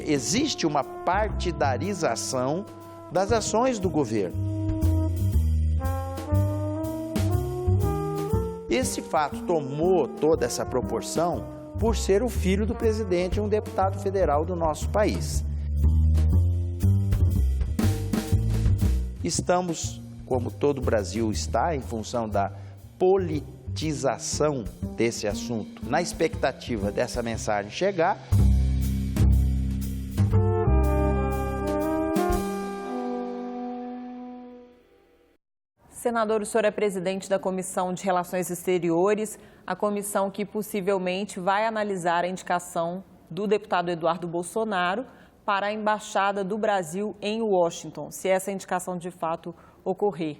existe uma partidarização das ações do governo. Esse fato tomou toda essa proporção por ser o filho do presidente, um deputado federal do nosso país. Estamos, como todo o Brasil está, em função da politização desse assunto, na expectativa dessa mensagem chegar. Senador, o senhor é presidente da Comissão de Relações Exteriores, a comissão que possivelmente vai analisar a indicação do deputado Eduardo Bolsonaro para a Embaixada do Brasil em Washington, se essa indicação de fato ocorrer.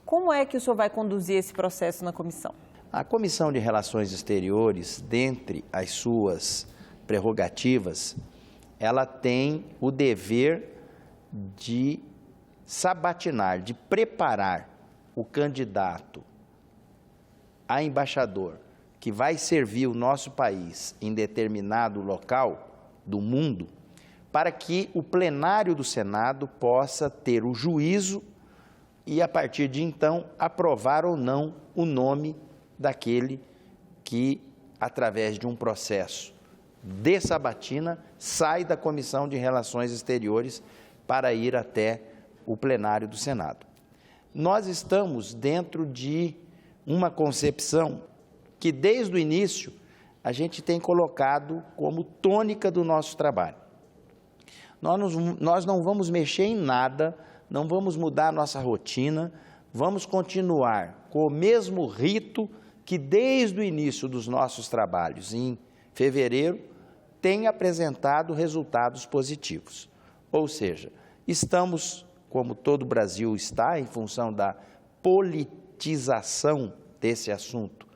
Como é que o senhor vai conduzir esse processo na comissão? A Comissão de Relações Exteriores, dentre as suas prerrogativas, ela tem o dever de sabatinar, de preparar o candidato a embaixador que vai servir o nosso país em determinado local do mundo, para que o plenário do Senado possa ter o juízo e, a partir de então, aprovar ou não o nome daquele que, através de um processo de sabatina, sai da Comissão de Relações Exteriores para ir até o plenário do Senado. Nós estamos dentro de uma concepção que, desde o início, a gente tem colocado como tônica do nosso trabalho. Nós não vamos mexer em nada, não vamos mudar a nossa rotina, vamos continuar com o mesmo rito que, desde o início dos nossos trabalhos, em fevereiro, tem apresentado resultados positivos. Ou seja, estamos, como todo o Brasil está, em função da politização desse assunto,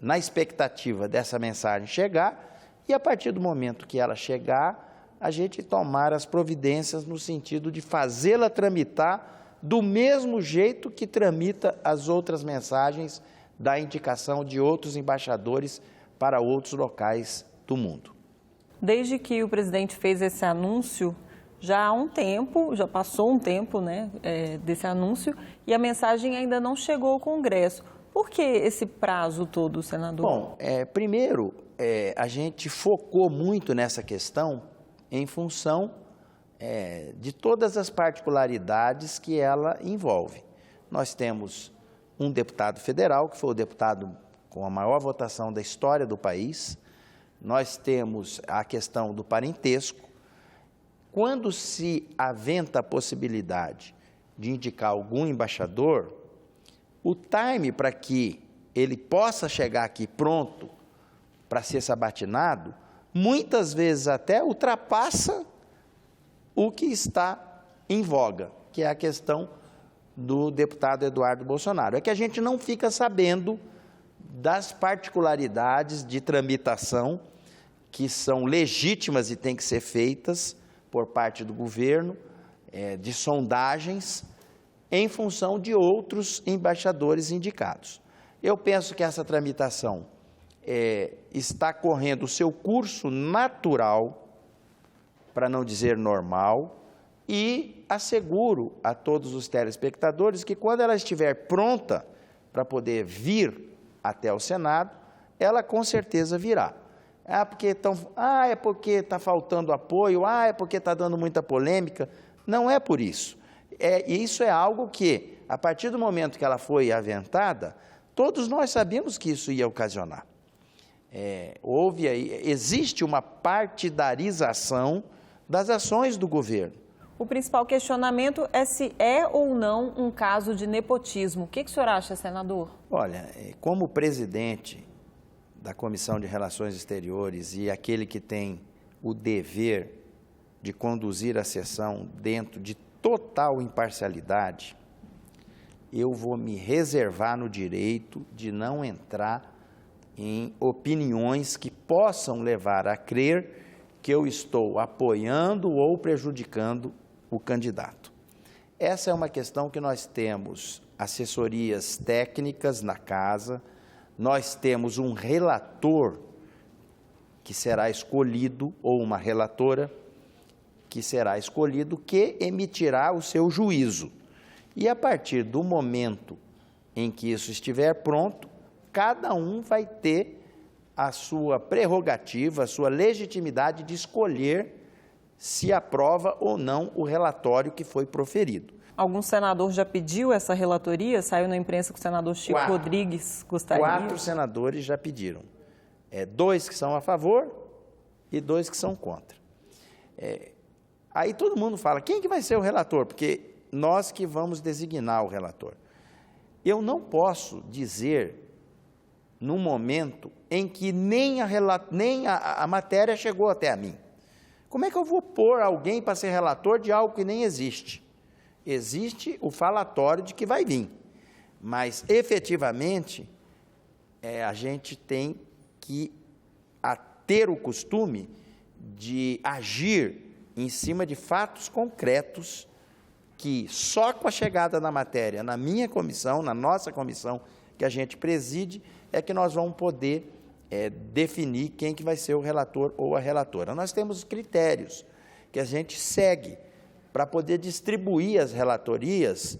na expectativa dessa mensagem chegar, e a partir do momento que ela chegar, a gente tomar as providências no sentido de fazê-la tramitar do mesmo jeito que tramita as outras mensagens da indicação de outros embaixadores para outros locais do mundo. Desde que o presidente fez esse anúncio, já há um tempo, já passou um tempo, né, desse anúncio, e a mensagem ainda não chegou ao Congresso. Por que esse prazo todo, senador? Bom, primeiro, a gente focou muito nessa questão em função de todas as particularidades que ela envolve. Nós temos um deputado federal, que foi o deputado com a maior votação da história do país. Nós temos a questão do parentesco. Quando se aventa a possibilidade de indicar algum embaixador, o time para que ele possa chegar aqui pronto para ser sabatinado, muitas vezes até ultrapassa o que está em voga, que é a questão do deputado Eduardo Bolsonaro. É que a gente não fica sabendo das particularidades de tramitação que são legítimas e têm que ser feitas por parte do governo, de sondagens, em função de outros embaixadores indicados. Eu penso que essa tramitação está correndo o seu curso natural, para não dizer normal, e asseguro a todos os telespectadores que, quando ela estiver pronta para poder vir até o Senado, ela com certeza virá. É porque está faltando apoio, é porque está dando muita polêmica. Não é por isso. Isso é algo que, a partir do momento que ela foi aventada, todos nós sabíamos que isso ia ocasionar. Existe uma partidarização das ações do governo. O principal questionamento é se é ou não um caso de nepotismo. O que o senhor acha, senador? Olha, como presidente da Comissão de Relações Exteriores e aquele que tem o dever de conduzir a sessão dentro de total imparcialidade, eu vou me reservar no direito de não entrar em opiniões que possam levar a crer que eu estou apoiando ou prejudicando o candidato. Essa é uma questão que nós temos assessorias técnicas na casa, nós temos um relator que será escolhido, ou uma relatora que será escolhido, que emitirá o seu juízo. E a partir do momento em que isso estiver pronto, cada um vai ter a sua prerrogativa, a sua legitimidade de escolher se aprova ou não o relatório que foi proferido. Algum senador já pediu essa relatoria? Saiu na imprensa que o senador Chico Rodrigues gostaria. 4 senadores já pediram. 2 que são a favor e 2 que são contra. Aí todo mundo fala, quem que vai ser o relator? Porque nós que vamos designar o relator. Eu não posso dizer, no momento em que nem a matéria chegou até a mim. Como é que eu vou pôr alguém para ser relator de algo que nem existe? Existe o falatório de que vai vir, mas efetivamente a gente tem que ter o costume de agir em cima de fatos concretos que só com a chegada da matéria na minha comissão, na nossa comissão que a gente preside, é que nós vamos poder definir quem que vai ser o relator ou a relatora. Nós temos critérios que a gente segue para poder distribuir as relatorias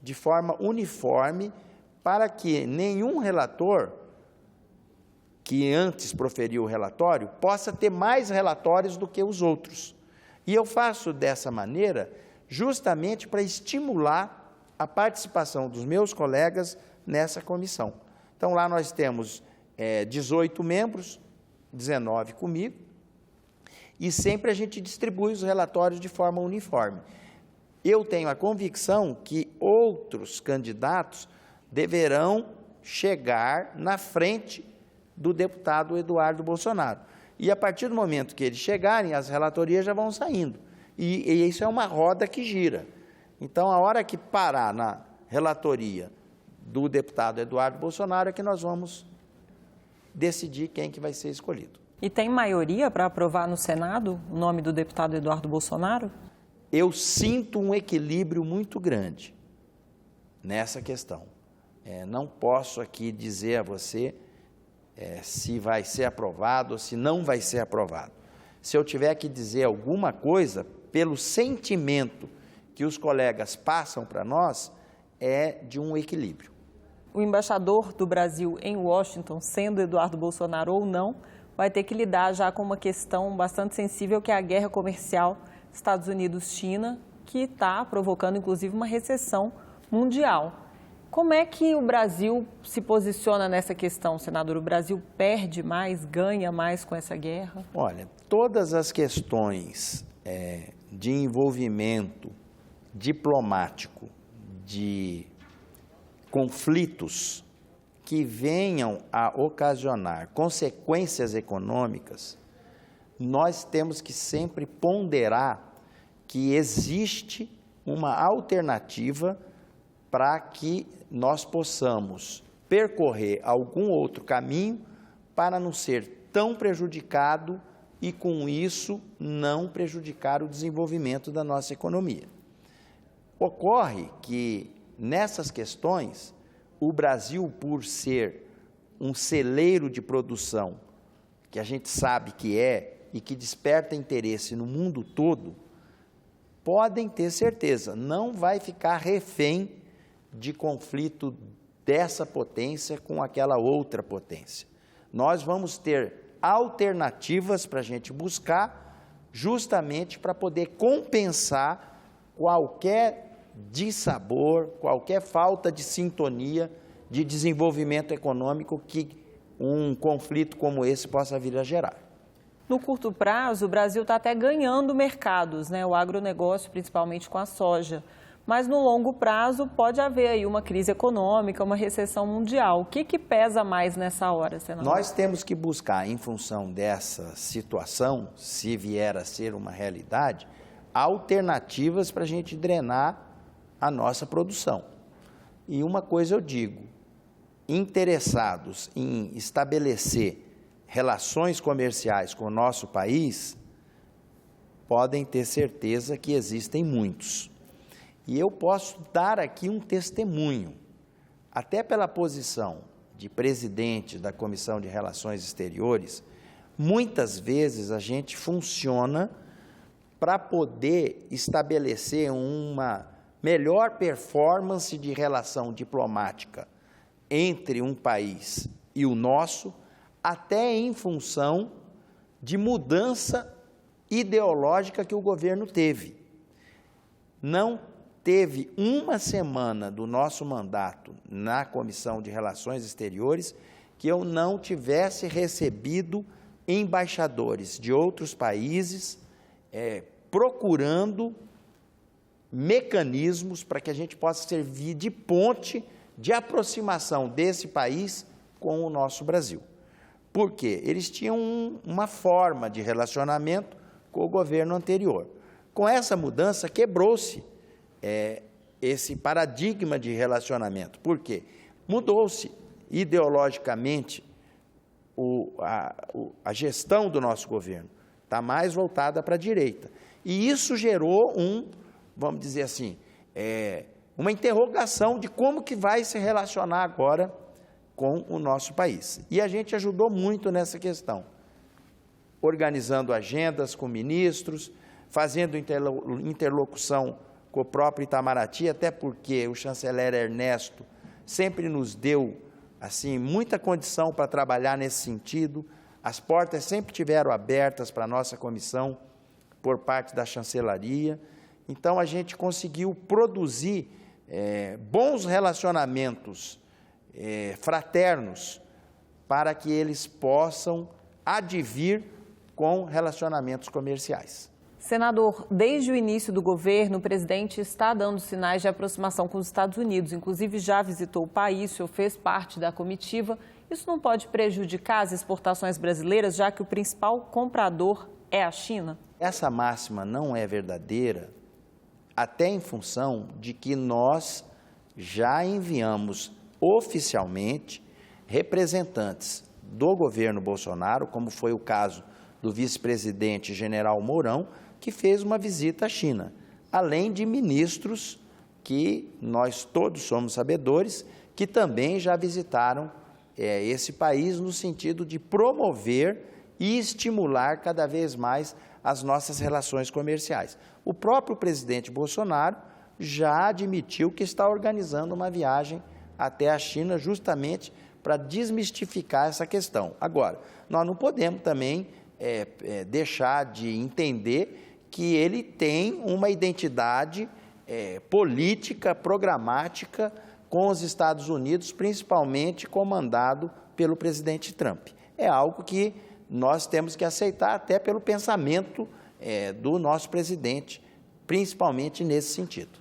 de forma uniforme, para que nenhum relator que antes proferiu o relatório possa ter mais relatórios do que os outros. E eu faço dessa maneira justamente para estimular a participação dos meus colegas nessa comissão. Então, lá nós temos 18 membros, 19 comigo, e sempre a gente distribui os relatórios de forma uniforme. Eu tenho a convicção que outros candidatos deverão chegar na frente do deputado Eduardo Bolsonaro. E, a partir do momento que eles chegarem, as relatorias já vão saindo. E isso é uma roda que gira. Então, a hora que parar na relatoria do deputado Eduardo Bolsonaro é que nós vamos decidir quem que vai ser escolhido. E tem maioria para aprovar no Senado o nome do deputado Eduardo Bolsonaro? Eu sinto um equilíbrio muito grande nessa questão. Não posso aqui dizer a você se vai ser aprovado ou se não vai ser aprovado. Se eu tiver que dizer alguma coisa, pelo sentimento que os colegas passam para nós, é de um equilíbrio. O embaixador do Brasil em Washington, sendo Eduardo Bolsonaro ou não, vai ter que lidar já com uma questão bastante sensível, que é a guerra comercial Estados Unidos-China, que está provocando, inclusive, uma recessão mundial. Como é que o Brasil se posiciona nessa questão, senador? O Brasil perde mais, ganha mais com essa guerra? Olha, todas as questões de envolvimento diplomático, de conflitos que venham a ocasionar consequências econômicas, nós temos que sempre ponderar que existe uma alternativa para que nós possamos percorrer algum outro caminho para não ser tão prejudicado e, com isso, não prejudicar o desenvolvimento da nossa economia. Ocorre que, nessas questões, o Brasil, por ser um celeiro de produção, que a gente sabe que e que desperta interesse no mundo todo, podem ter certeza, não vai ficar refém de conflito dessa potência com aquela outra potência. Nós vamos ter alternativas para a gente buscar, justamente para poder compensar qualquer dissabor, qualquer falta de sintonia, de desenvolvimento econômico que um conflito como esse possa vir a gerar. No curto prazo, o Brasil está até ganhando mercados, né? O agronegócio, principalmente com a soja. Mas no longo prazo pode haver aí uma crise econômica, uma recessão mundial. O que pesa mais nessa hora, senador? Nós temos que buscar, em função dessa situação, se vier a ser uma realidade, alternativas para a gente drenar a nossa produção. E uma coisa eu digo, interessados em estabelecer relações comerciais com o nosso país, podem ter certeza que existem muitos. E eu posso dar aqui um testemunho, até pela posição de presidente da Comissão de Relações Exteriores, Muitas vezes a gente funciona para poder estabelecer uma melhor performance de relação diplomática entre um país e o nosso, até em função de mudança ideológica que o governo teve. Não teve uma semana do nosso mandato na Comissão de Relações Exteriores que eu não tivesse recebido embaixadores de outros países procurando mecanismos para que a gente possa servir de ponte de aproximação desse país com o nosso Brasil. Por quê? Eles tinham uma forma de relacionamento com o governo anterior. Com essa mudança, quebrou-se esse paradigma de relacionamento. Por quê? Mudou-se ideologicamente a gestão do nosso governo. Está mais voltada para a direita. E isso gerou vamos dizer assim, uma interrogação de como que vai se relacionar agora com o nosso país. E a gente ajudou muito nessa questão, organizando agendas com ministros, fazendo interlocução com o próprio Itamaraty, até porque o chanceler Ernesto sempre nos deu assim, muita condição para trabalhar nesse sentido. As portas sempre tiveram abertas para a nossa comissão por parte da chancelaria. Então, a gente conseguiu produzir bons relacionamentos fraternos para que eles possam advir com relacionamentos comerciais. Senador, desde o início do governo, o presidente está dando sinais de aproximação com os Estados Unidos, inclusive já visitou o país, o senhor fez parte da comitiva. Isso não pode prejudicar as exportações brasileiras, já que o principal comprador é a China? Essa máxima não é verdadeira, até em função de que nós já enviamos oficialmente representantes do governo Bolsonaro, como foi o caso do vice-presidente general Mourão, que fez uma visita à China, além de ministros que nós todos somos sabedores, que também já visitaram esse país no sentido de promover e estimular cada vez mais as nossas relações comerciais. O próprio presidente Bolsonaro já admitiu que está organizando uma viagem até a China justamente para desmistificar essa questão. Agora, nós não podemos também deixar de entender que ele tem uma identidade política, programática com os Estados Unidos, principalmente comandado pelo presidente Trump. É algo que nós temos que aceitar até pelo pensamento do nosso presidente, principalmente nesse sentido.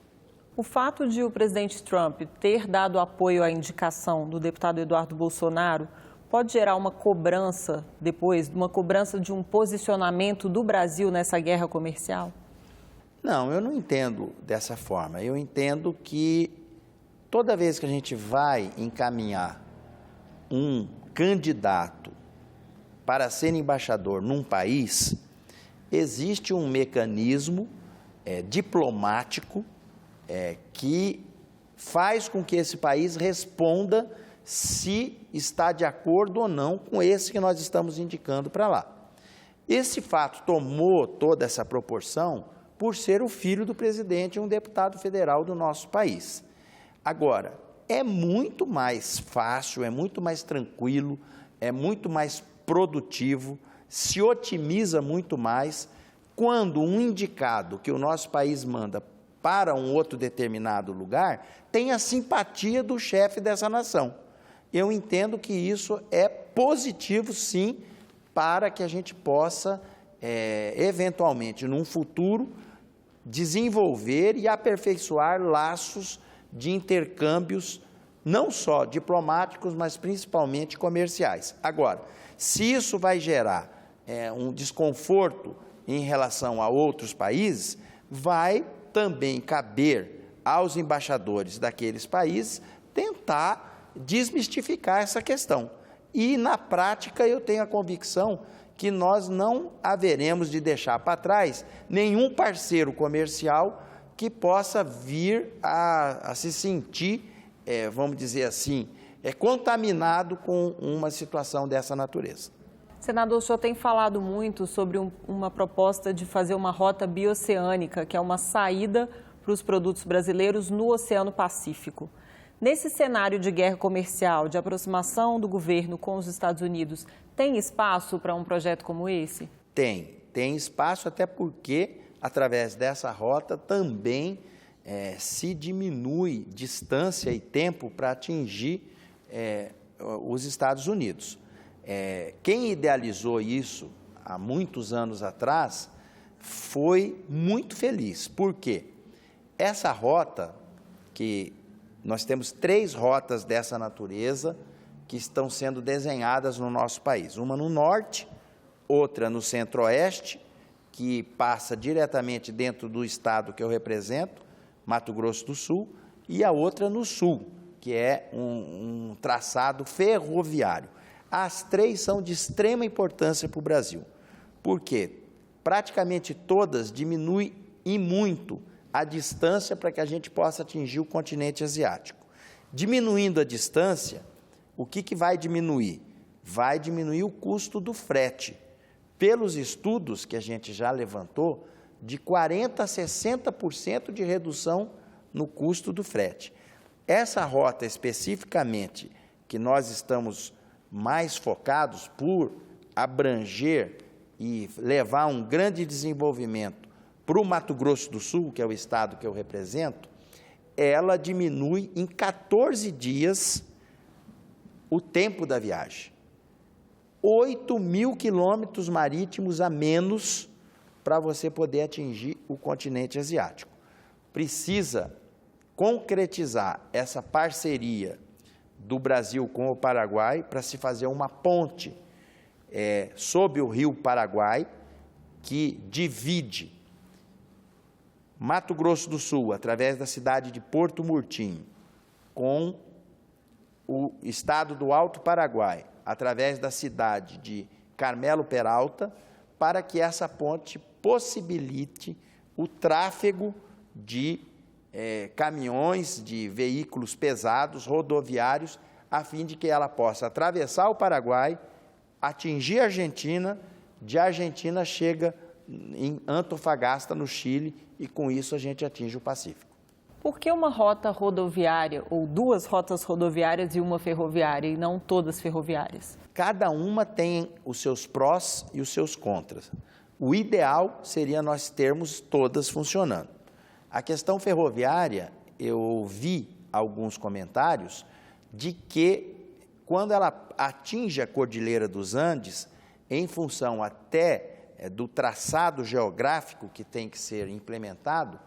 O fato de o presidente Trump ter dado apoio à indicação do deputado Eduardo Bolsonaro pode gerar uma cobrança depois, uma cobrança de um posicionamento do Brasil nessa guerra comercial? Não, eu não entendo dessa forma. Eu entendo que toda vez que a gente vai encaminhar um candidato para ser embaixador num país, existe um mecanismo diplomático que faz com que esse país responda se está de acordo ou não com esse que nós estamos indicando para lá. Esse fato tomou toda essa proporção por ser o filho do presidente, um deputado federal do nosso país. Agora, é muito mais fácil, é muito mais tranquilo, é muito mais produtivo, se otimiza muito mais quando um indicado que o nosso país manda para um outro determinado lugar tem a simpatia do chefe dessa nação. Eu entendo que isso é positivo, sim, para que a gente possa, eventualmente, num futuro, desenvolver e aperfeiçoar laços de intercâmbios, não só diplomáticos, mas principalmente comerciais. Agora, se isso vai gerar um desconforto em relação a outros países, vai também caber aos embaixadores daqueles países tentar desmistificar essa questão. E, na prática, eu tenho a convicção que nós não haveremos de deixar para trás nenhum parceiro comercial que possa vir a se sentir, vamos dizer assim, contaminado com uma situação dessa natureza. Senador, o senhor tem falado muito sobre uma proposta de fazer uma rota bioceânica, que é uma saída para os produtos brasileiros no Oceano Pacífico. Nesse cenário de guerra comercial, de aproximação do governo com os Estados Unidos, tem espaço para um projeto como esse? Tem espaço, até porque, através dessa rota, também se diminui distância e tempo para atingir os Estados Unidos. Quem idealizou isso há muitos anos atrás foi muito feliz. Por quê? Essa rota, que nós temos 3 rotas dessa natureza que estão sendo desenhadas no nosso país. Uma no norte, outra no centro-oeste, que passa diretamente dentro do estado que eu represento, Mato Grosso do Sul, e a outra no sul, que é um traçado ferroviário. As 3 são de extrema importância para o Brasil, porque praticamente todas diminuem e muito a distância para que a gente possa atingir o continente asiático. Diminuindo a distância, o que vai diminuir? Vai diminuir o custo do frete. Pelos estudos que a gente já levantou, de 40% a 60% de redução no custo do frete. Essa rota especificamente, que nós estamos mais focados por abranger e levar um grande desenvolvimento para o Mato Grosso do Sul, que é o estado que eu represento, ela diminui em 14 dias o tempo da viagem. 8.000 quilômetros marítimos a menos para você poder atingir o continente asiático. Precisa concretizar essa parceria do Brasil com o Paraguai para se fazer uma ponte sob o rio Paraguai, que divide Mato Grosso do Sul, através da cidade de Porto Murtinho, com o estado do Alto Paraguai, através da cidade de Carmelo Peralta, para que essa ponte possibilite o tráfego de caminhões, de veículos pesados, rodoviários, a fim de que ela possa atravessar o Paraguai, atingir a Argentina, de Argentina chega em Antofagasta, no Chile, e com isso a gente atinge o Pacífico. Por que uma rota rodoviária, ou 2 rotas rodoviárias e uma ferroviária, e não todas ferroviárias? Cada uma tem os seus prós e os seus contras. O ideal seria nós termos todas funcionando. A questão ferroviária, eu ouvi alguns comentários de que, quando ela atinge a Cordilheira dos Andes, em função até do traçado geográfico que tem que ser implementado,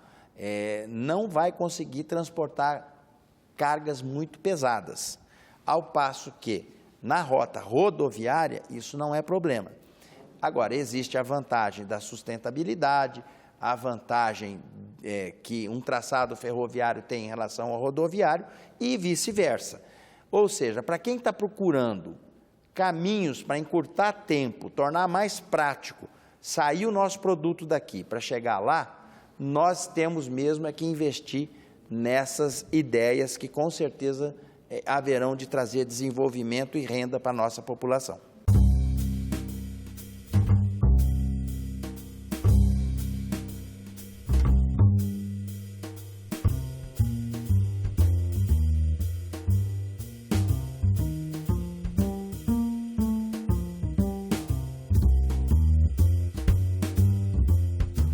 não vai conseguir transportar cargas muito pesadas, ao passo que, na rota rodoviária, isso não é problema. Agora, existe a vantagem da sustentabilidade, a vantagem que um traçado ferroviário tem em relação ao rodoviário e vice-versa. Ou seja, para quem está procurando caminhos para encurtar tempo, tornar mais prático, sair o nosso produto daqui para chegar lá, nós temos mesmo que investir nessas ideias que com certeza haverão de trazer desenvolvimento e renda para a nossa população.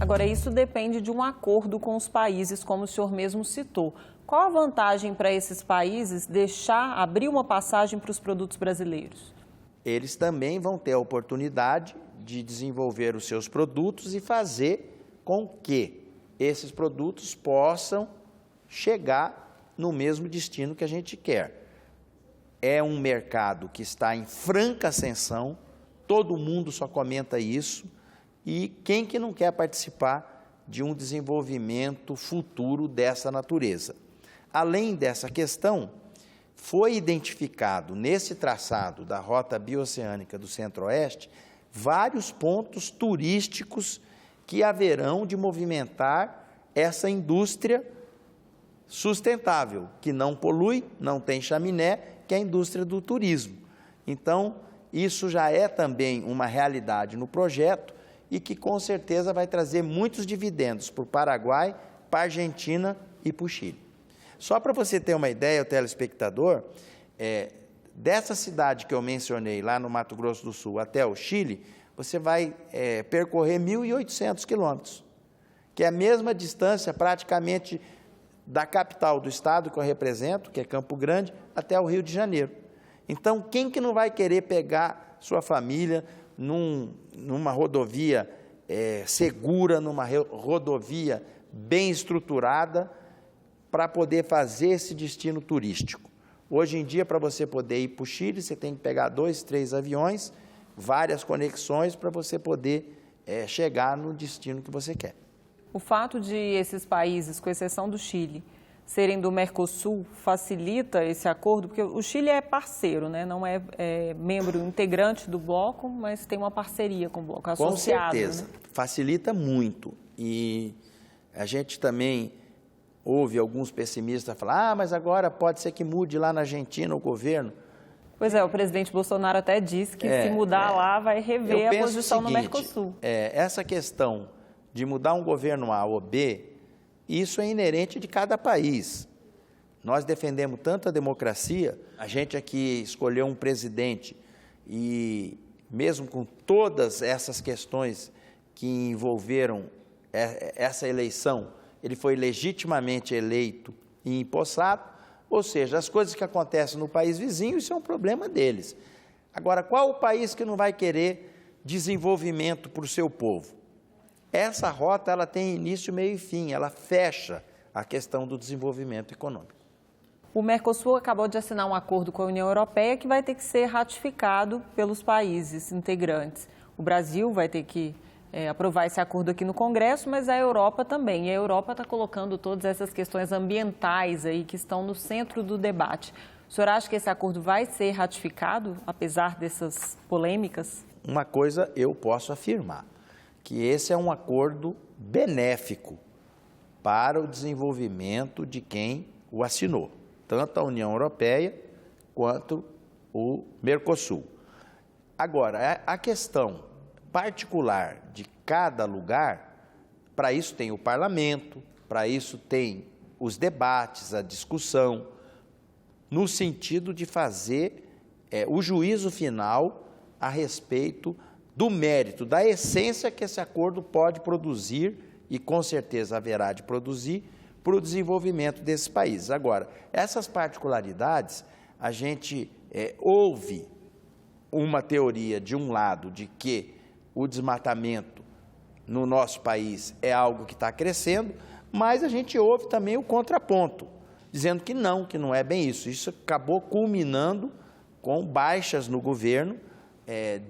Agora, isso depende de um acordo com os países, como o senhor mesmo citou. Qual a vantagem para esses países abrir uma passagem para os produtos brasileiros? Eles também vão ter a oportunidade de desenvolver os seus produtos e fazer com que esses produtos possam chegar no mesmo destino que a gente quer. É um mercado que está em franca ascensão, todo mundo só comenta isso, e quem que não quer participar de um desenvolvimento futuro dessa natureza? Além dessa questão, foi identificado nesse traçado da Rota Bioceânica do Centro-Oeste vários pontos turísticos que haverão de movimentar essa indústria sustentável, que não polui, não tem chaminé, que é a indústria do turismo. Então, isso já é também uma realidade no projeto e que com certeza vai trazer muitos dividendos para o Paraguai, para a Argentina e para o Chile. Só para você ter uma ideia, o telespectador, dessa cidade que eu mencionei, lá no Mato Grosso do Sul até o Chile, você vai percorrer 1.800 quilômetros, que é a mesma distância praticamente da capital do estado que eu represento, que é Campo Grande, até o Rio de Janeiro. Então, quem que não vai querer pegar sua família numa rodovia segura, numa rodovia bem estruturada, para poder fazer esse destino turístico? Hoje em dia, para você poder ir para o Chile, você tem que pegar 2, 3 aviões, várias conexões para você poder chegar no destino que você quer. O fato de esses países, com exceção do Chile, serem do Mercosul, facilita esse acordo? Porque o Chile é parceiro, né? Não é membro integrante do bloco, mas tem uma parceria com o bloco, associado. Com certeza, né? Facilita muito. E a gente também ouve alguns pessimistas falar, mas agora pode ser que mude lá na Argentina o governo. Pois é, o presidente Bolsonaro até disse que se mudar lá vai rever a posição no Mercosul. Essa questão de mudar um governo A ou B, isso é inerente de cada país. Nós defendemos tanto a democracia, a gente aqui escolheu um presidente e mesmo com todas essas questões que envolveram essa eleição, ele foi legitimamente eleito e empossado, ou seja, as coisas que acontecem no país vizinho, isso é um problema deles. Agora, qual o país que não vai querer desenvolvimento para o seu povo? Essa rota ela tem início, meio e fim, ela fecha a questão do desenvolvimento econômico. O Mercosul acabou de assinar um acordo com a União Europeia que vai ter que ser ratificado pelos países integrantes. O Brasil vai ter que aprovar esse acordo aqui no Congresso, mas a Europa também. E a Europa está colocando todas essas questões ambientais aí que estão no centro do debate. O senhor acha que esse acordo vai ser ratificado, apesar dessas polêmicas? Uma coisa eu posso afirmar, que esse é um acordo benéfico para o desenvolvimento de quem o assinou, tanto a União Europeia quanto o Mercosul. Agora, a questão particular de cada lugar, para isso tem o parlamento, para isso tem os debates, a discussão, no sentido de fazer o juízo final a respeito do mérito, da essência que esse acordo pode produzir, e com certeza haverá de produzir, para o desenvolvimento desses países. Agora, essas particularidades, a gente ouve uma teoria de um lado de que o desmatamento no nosso país é algo que está crescendo, mas a gente ouve também o contraponto, dizendo que não é bem isso. Isso acabou culminando com baixas no governo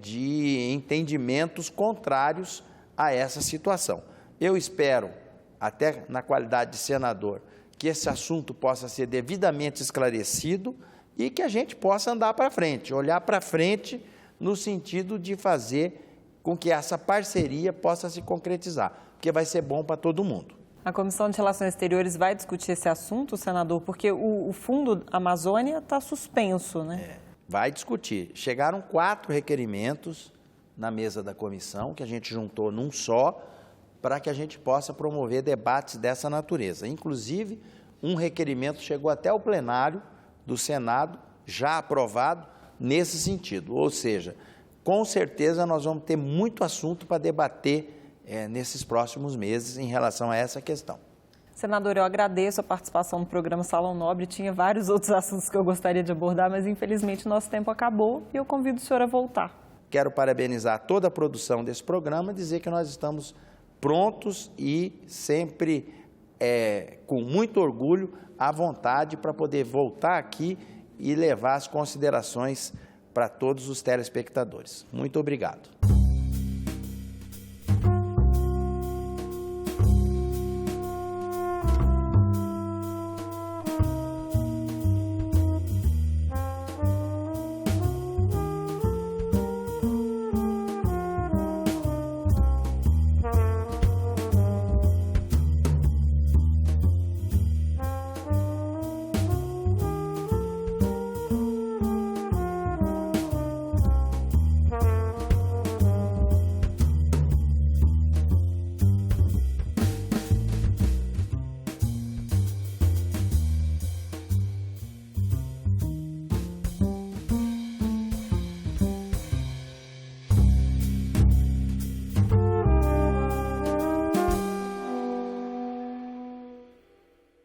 de entendimentos contrários a essa situação. Eu espero, até na qualidade de senador, que esse assunto possa ser devidamente esclarecido e que a gente possa andar para frente, olhar para frente no sentido de fazer com que essa parceria possa se concretizar, porque vai ser bom para todo mundo. A Comissão de Relações Exteriores vai discutir esse assunto, senador, porque o Fundo Amazônia está suspenso, né? Vai discutir. Chegaram 4 requerimentos na mesa da comissão, que a gente juntou num só, para que a gente possa promover debates dessa natureza. Inclusive, um requerimento chegou até o plenário do Senado, já aprovado, nesse sentido. Ou seja, com certeza nós vamos ter muito assunto para debater nesses próximos meses em relação a essa questão. Senador, eu agradeço a participação no programa Salão Nobre. Tinha vários outros assuntos que eu gostaria de abordar, mas infelizmente nosso tempo acabou e eu convido o senhor a voltar. Quero parabenizar toda a produção desse programa e dizer que nós estamos prontos e sempre com muito orgulho, à vontade para poder voltar aqui e levar as considerações para todos os telespectadores. Muito obrigado.